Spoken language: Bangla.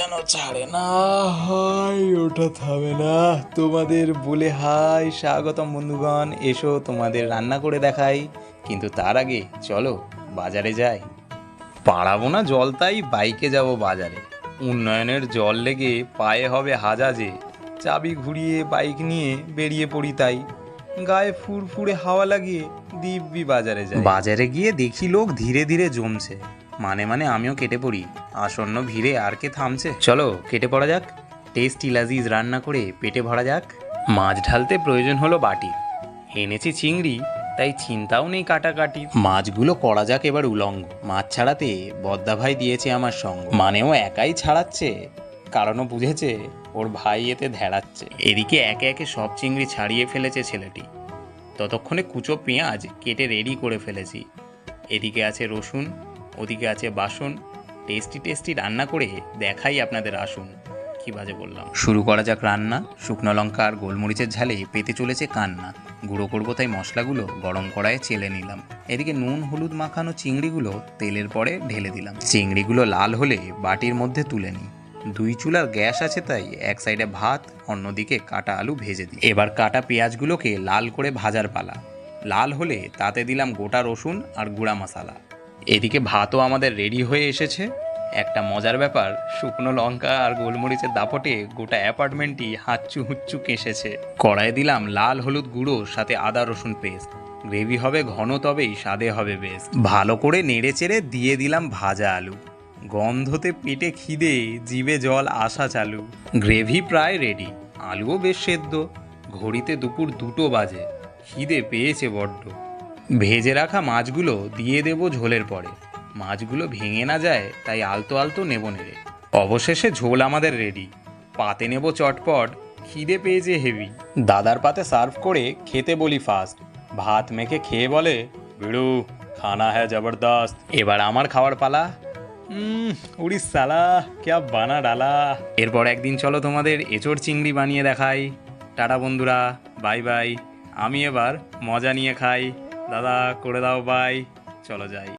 যেন ছাড়ে না, হাই ওটা থামে না। তোমাদের বলে হাই স্বাগতম বন্ধুগণ, এসো তোমাদের রান্না করে দেখাই। কিন্তু তার আগে চলো বাজারে যাই। পাড়াবো না জল, তাই বাইকে যাব বাজারে। উন্নয়নের জল লেগে পায়ে হবে হাজাজে, চাবি ঘুরিয়ে বাইক নিয়ে বেরিয়ে পড়ি তাই। গায়ে ফুরফুরে হাওয়া লাগিয়ে দিব্যি বাজারে যাই। বাজারে গিয়ে দেখি লোক ধীরে ধীরে জমছে, মানে মানে আমিও কেটে পড়ি। আসন্ন ভিড়ে আর কে থামছে, চলো কেটে পড়া যাক। টেস্টি লাজিজ রান্না করে পেটে ভরা যাক। মাছ ঢালতে প্রয়োজন হলো বাটি, এনেছি চিংড়ি, তাই চিন্তাও নেই কাটাকাটি। মাছগুলো করা যাক এবার উলঙ্গ। মাছ ছাড়াতে বদ্দা ভাই দিয়েছে আমার সঙ্গ, মানেও একাই ছাড়াচ্ছে, কারণও বুঝেছে ওর ভাই এতে ধেড়াচ্ছে। এদিকে একে একে সব চিংড়ি ছাড়িয়ে ফেলেছে ছেলেটি, ততক্ষণে কুচো পেঁয়াজ কেটে রেডি করে ফেলেছি। এদিকে আছে রসুন, ওদিকে আছে বাসন। টেস্টি টেস্টি রান্না করে দেখাই আপনাদের, আসুন। কি বাজে বললাম। শুরু করা যাক রান্না। শুকনো লঙ্কা আর গোলমরিচের ঝালে পেতে চলেছে কান্না। গুঁড়ো করবো তাই মশলাগুলো গরম কড়াইয়ে চেলে নিলাম। এদিকে নুন হলুদ মাখানো চিংড়িগুলো তেলের পরে ঢেলে দিলাম। চিংড়িগুলো লাল হলে বাটির মধ্যে তুলে নিই। 2 চুলার গ্যাস আছে, তাই এক সাইডে ভাত, অন্যদিকে কাটা আলু ভেজে দিই। এবার কাটা পেঁয়াজগুলোকে লাল করে ভাজার পালা। লাল হলে তাতে দিলাম গোটা রসুন আর গুঁড়া মশলা। এদিকে ভাতও আমাদের রেডি হয়ে এসেছে। একটা মজার ব্যাপার, শুকনো লঙ্কা আর গোলমরিচের দাপটে গোটা অ্যাপার্টমেন্টই হাচ্চু হুচ্চু কেসেছে। কড়াইয়ে দিলাম লাল হলুদ গুঁড়ো, সাথে আদা রসুন পেস্ট। গ্রেভি হবে ঘন, তবেই স্বাদে হবে বেশ। ভালো করে নেড়ে চেড়ে দিয়ে দিলাম ভাজা আলু। গন্ধতে পেটে খিদে, জিভে জল আসা চালু। গ্রেভি প্রায় রেডি, আলুও বেশ সেদ্ধ। ঘড়িতে দুপুর 2টো বাজে, খিদে পেয়েছে বড্ড। ভেজে রাখা মাছগুলো দিয়ে দেবো ঝোলের পরে। মাছগুলো ভেঙে না যায়, তাই আলতো আলতো নেবো নেড়ে। অবশেষে ঝোল আমাদের রেডি। পাতে নেবো চটপট, খিদে পেয়েছে হেভি। দাদার পাতে সার্ভ করে খেতে বলি ফার্স্ট। ভাত মেখে খেয়ে বলে, বিড়ু খানা হ্যায় জবরদস্ত। এবার আমার খাওয়ার পালা। উড়ি সালা ক্যা বানা ডালা। এরপর একদিন চলো তোমাদের এঁচোড় চিংড়ি বানিয়ে দেখাই। টাটা বন্ধুরা, বাই বাই। আমি এবার মজা নিয়ে খাই। দাদা করে দাও বাই, চলো যাই।